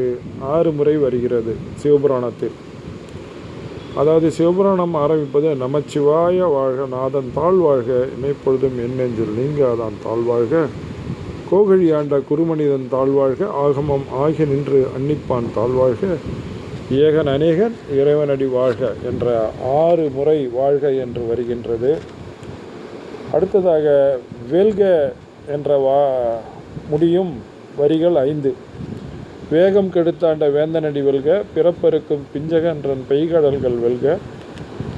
6 முறை வருகிறது சிவபுராணத்தில். அதாவது சிவபுராணம் ஆரம்பிப்பது நமச்சிவாய வாழ்க, நாதன் தாழ்வாழ்க, இமைப்பொழுதும் என் நெஞ்சில் நீங்காதான் தாழ்வாழ்க, கோகழி ஆண்ட குருமனிதன் தாழ்வாழ்க, ஆகமம் ஆகி நின்று அன்னிப்பான் தாழ்வாழ்க, ஏகன் அநேகன் இறைவனடி வாழ்க என்ற 6 முறை வாழ்க என்று வருகின்றது. அடுத்ததாக வெல்க என்ற முடியும் வரிகள் 5. வேகம் கெடுத்தாண்ட வேந்தனடி வெல்க, பிறப்பருக்கும் பிஞ்சகன்றன் பெய்கடல்கள் வெல்க,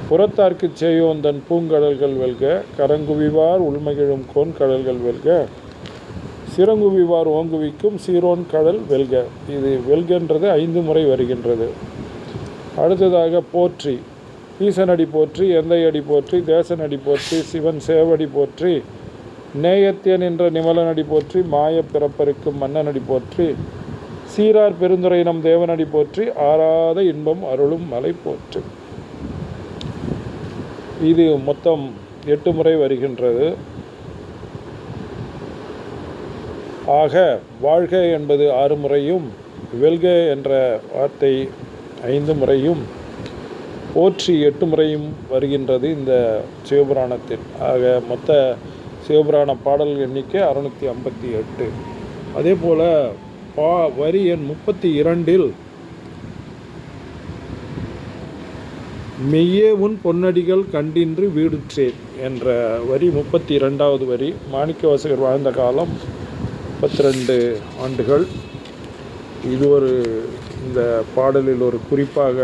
புறத்தார்க்கு செய்யோந்தன் பூங்கடல்கள் வெல்க, கரங்குவிவார் உள்மகிழும் கோன்கடல்கள் வெல்க, சிறங்குவிவார் ஓங்குவிக்கும் சீரோன் கடல் வெல்க. இது வெல்கன்றது 5 முறை வருகின்றது. அடுத்ததாக போற்றி, ஈசனடி போற்றி, எந்தையடி போற்றி, தேசனடி போற்றி, சிவன் சேவடி போற்றி, நேயத்தியன் என்ற நிமலனடி போற்றி, மாய பிறப்பருக்கும் மன்னனடி போற்றி, சீரார் பெருந்துரை நம் தேவனடி போற்றி, ஆறாத இன்பம் அருளும் மலை போற்றி. இது மொத்தம் 8 முறை வருகின்றது. ஆக வாழ்க என்பது 6 முறையும், வெல்க என்ற வார்த்தை 5 முறையும், போற்றி 8 முறையும் வருகின்றது இந்த சிவபுராணத்தில். ஆக மொத்த சிவபுராண பாடல் எண்ணிக்கை 658. அதே போல் வரி எண் 32 மெய்யே உன் பொன்னடிகள் கண்டின்று வீடுற்றேன் என்ற வரி 32வது வரி. மாணிக்கவாசகர் வாழ்ந்த காலம் 32 ஆண்டுகள். இது இந்த பாடலில் ஒரு குறிப்பாக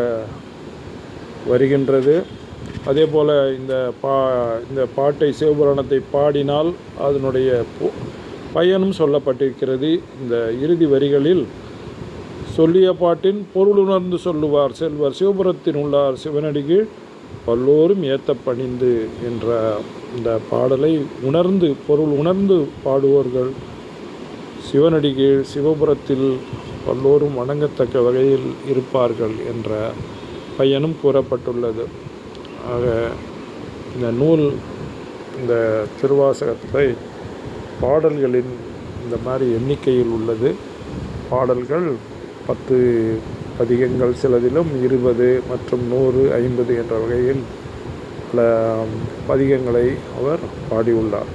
வருகின்றது. அதே போல் இந்த பாட்டை சிவபுராணத்தை பாடினால் அதனுடைய பயனும் சொல்லப்பட்டிருக்கிறது. இந்த இறுதி வரிகளில் சொல்லிய பாட்டின் பொருளுணர்ந்து சொல்லுவார் செல்வர் சிவபுரத்தின் உள்ளார் சிவனடிகீழ் பல்லோரும் ஏத்த பணிந்து என்ற இந்த பாடலை பொருள் உணர்ந்து பாடுவோர்கள் சிவனடிகீழ் சிவபுரத்தில் பல்லோரும் வணங்கத்தக்க வகையில் இருப்பார்கள் என்ற பயனும் கூறப்பட்டுள்ளது. ஆக இந்த நூல், இந்த திருவாசகத்தை பாடல்களின் இந்த மாதிரி எண்ணிக்கையில் உள்ளது. பாடல்கள் 10 பதிகங்கள், சிலதிலும் 20 மற்றும் 100, 50 என்ற வகையில் பல பதிகங்களை அவர் பாடியுள்ளார்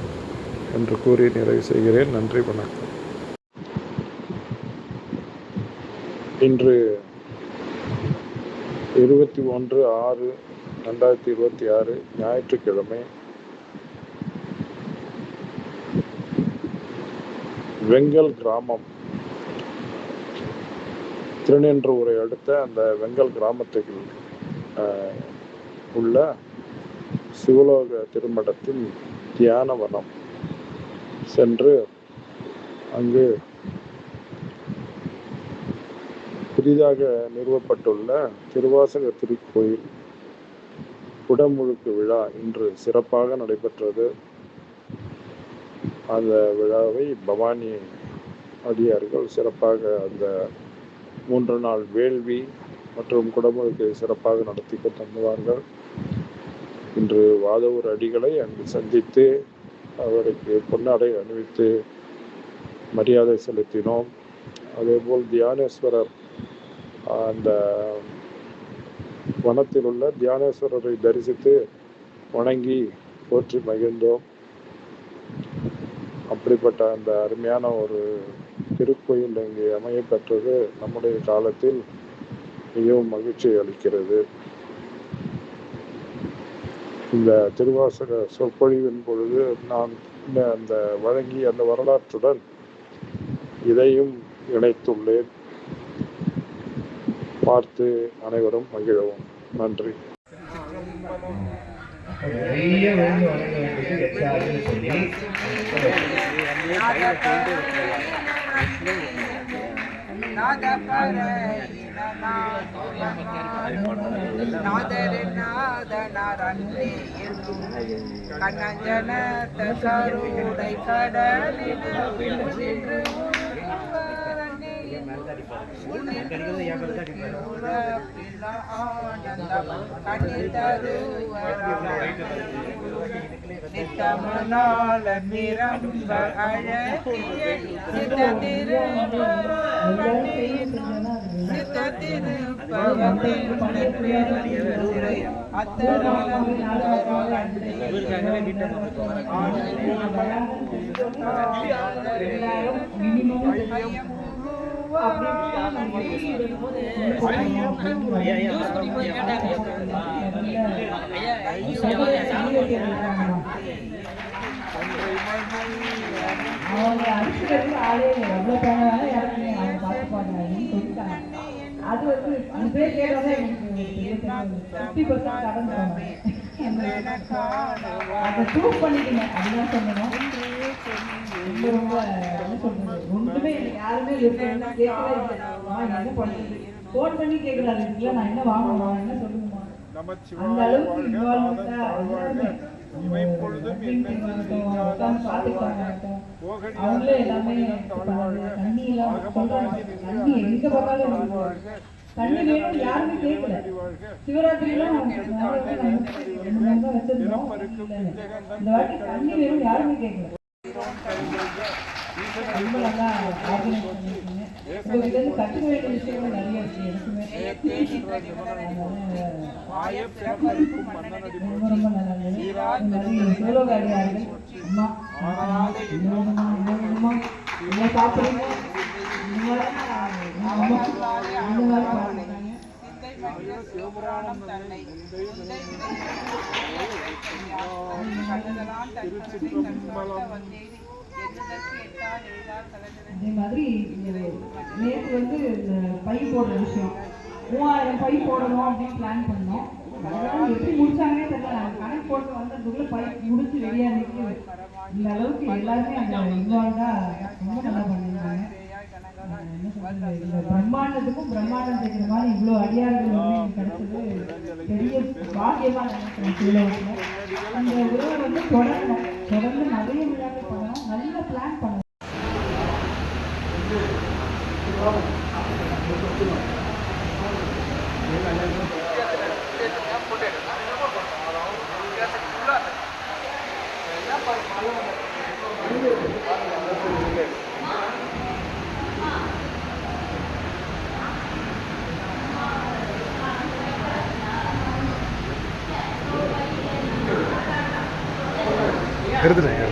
என்று கூறி நிறைவு செய்கிறேன். நன்றி, வணக்கம். இன்று 21/6/2026 ஞாயிற்றுக்கிழமை. வெங்கல் கிராமம், திருநின்றவூரை அடுத்த அந்த வெங்கல் கிராமத்தில் உள்ள சிவலோக திருமடத்தின் தியானவனம் சென்று அங்கு புதிதாக நிறுவப்பட்டுள்ள திருவாசக திருக்கோயில் குடமுழுக்கு விழா இன்று சிறப்பாக நடைபெற்றது. அந்த விழாவை பவானி அடியார்கள் சிறப்பாக அந்த 3 நாள் வேள்வி மற்றும் குடமுழுக்கை சிறப்பாக நடத்தி கொண்டிருந்தார்கள். இன்று வாதவூர் அடிகளை அங்கு சந்தித்து அவருக்கு பொன்னாடை அணிவித்து மரியாதை செலுத்தினோம். அதேபோல் தியானேஸ்வரர், அந்த வனத்தில் உள்ள தியானேஸ்வரரை தரிசித்து வணங்கி போற்றி மகிழ்ந்தோம். அப்படிப்பட்ட அந்த அருமையான ஒரு திருக்கோயில் இங்கே அமைய பெற்றது நம்முடைய காலத்தில் மிகவும் மகிழ்ச்சி அளிக்கிறது. இந்த திருவாசக சொற்பொழிவின் பொழுது நான் அந்த வழங்கி அந்த வரலாற்றுடன் இதையும் இணைத்துள்ளேன். பார்த்து அனைவரும் மகிழவும். நன்றி. நிறைய விழுந்து வணங்க வேண்டியது எச்சாருன்னு சொல்லி கண்ணஞ்சன தருடை கடலில் நித்தமனால நிரம்ப அழகிய அவங்க அடிச்சுக்கிறது ஆளே இல்லை. எவ்வளோ பேனாலும் இறக்குங்க அவங்க பார்த்து பாடுறாங்கன்னு சொல்லிட்டாங்க. அது வந்து அந்த பேர் கேட்கறதே எனக்கு 50% கடன் போனாங்க. அதை ப்ரூவ் பண்ணிக்கங்க அதுதான் சொல்லணும். ரொம்ப ரொம்ப என்ன சொல்றது, ஒன்றுமே எனக்கு யாருமே கேட்கவே இல்லை. என்ன பண்ணுறது, ஃபோன் பண்ணி கேட்குறாரு, இல்லை நான் என்ன வாங்கணுமா, என்ன சொல்லுங்கம்மா, அந்த அளவுக்கு இன்வால்வ்மெண்ட்டாக எல்லாருமே அவங்களே எல்லாமே தண்ணி எல்லாம் சொல்றாங்க. தண்ணி எங்க பார்த்தாலும் தண்ணி வேணும் யாருமே கேட்கல. சிவராத்திரிலாம் வச்சிருந்தோம். இந்த வாட்டி தண்ணி வேணும் யாருமே கேட்கல. ரொம்ப நல்லா ஆர்கனைஸ் பண்ணிருக்கீங்க. உங்ககிட்ட இருந்து கற்றுக்க வேண்டிய விஷயங்கள் நிறைய இருக்கு. ரொம்ப ரொம்ப நல்லா இருந்தது. சோலோ காரியார்கள் அம்மா என்ன சாப்பிடுறீங்க அதே மாதிரி நேற்று வந்து பை போடுற விஷயம் 3000 பை போடணும் அப்படின்னு பிளான் பண்ணோம். எப்படி முடிச்சாங்கன்னே தெரியல. நாங்கள் கணக்கு போட்டு வந்ததுக்குள்ள பை முடிச்சு ரெடியா நிற்குது. இந்த அளவுக்கு எல்லாருமே அந்த இன்வால்வ்டா ரொம்ப நல்லா பண்ணியிருந்தாங்க. என்ன சொல்றது, இந்த பிரம்மாண்டத்துக்கும் பிரம்மாண்டம் செய்கிற மாதிரி இவ்வளோ அடியார்கள் வந்து கிடைச்சது பெரிய பாக்கியமா நினைக்கிறேன். சீலவத்தில் அந்த உறவை வந்து தொடர்ந்து நிறைய விழாக்கள் பண்ணணும், நல்ல பிளான் பண்ணணும். எடுத்துட்டேன்.